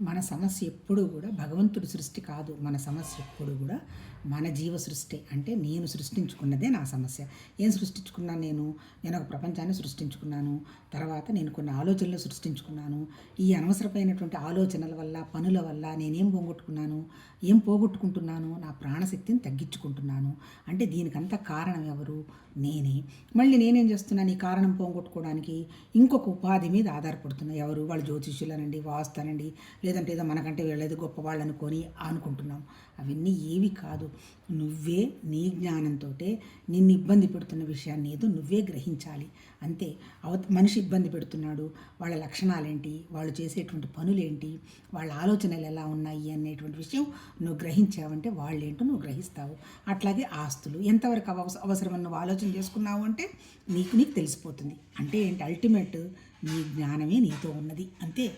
మన సమస్య ఎప్పుడూ కూడా భగవంతుడి సృష్టి కాదు. మన సమస్య ఎప్పుడు కూడా మన జీవ సృష్టి. అంటే నేను సృష్టించుకున్నదే నా సమస్య. ఏం సృష్టించుకున్నాను నేను? నేను ఒక ప్రపంచాన్ని సృష్టించుకున్నాను. తర్వాత నేను కొన్ని ఆలోచనలు సృష్టించుకున్నాను. ఈ అనవసరమైనటువంటి ఆలోచనల వల్ల, పనుల వల్ల నేనేం పోగొట్టుకున్నాను? ఏం పోగొట్టుకుంటున్నాను? నా ప్రాణశక్తిని తగ్గించుకుంటున్నాను. అంటే దీనికంతా కారణం ఎవరు? నేనే. మళ్ళీ నేనేం చేస్తున్నాను? ఈ కారణం పోగొట్టుకోవడానికి ఇంకొక ఉపాధి మీద ఆధారపడుతున్నా. ఎవరు? వాళ్ళు జ్యోతిష్యులనండి, వాస్తానండి, లేదంటే ఏదో మనకంటే వీళ్ళేదో గొప్పవాళ్ళు అనుకుంటున్నాం. అవన్నీ ఏవి కాదు. నువ్వే నీ జ్ఞానంతో నిన్ను ఇబ్బంది పెడుతున్న విషయాన్ని ఏదో నువ్వే గ్రహించాలి అంతే. మనిషి ఇబ్బంది పెడుతున్నాడు, వాళ్ళ లక్షణాలేంటి, వాళ్ళు చేసేటువంటి పనులేంటి, వాళ్ళ ఆలోచనలు ఎలా ఉన్నాయి అనేటువంటి విషయం నువ్వు గ్రహించావంటే వాళ్ళేంటో నువ్వు గ్రహిస్తావు. అట్లాగే ఆస్తులు ఎంతవరకు అవసరమని నువ్వు ఆలోచన చేసుకున్నావు అంటే నీకు తెలిసిపోతుంది. అంటే ఏంటి? అల్టిమేట్ నీ జ్ఞానమే నీతో ఉన్నది అంతే.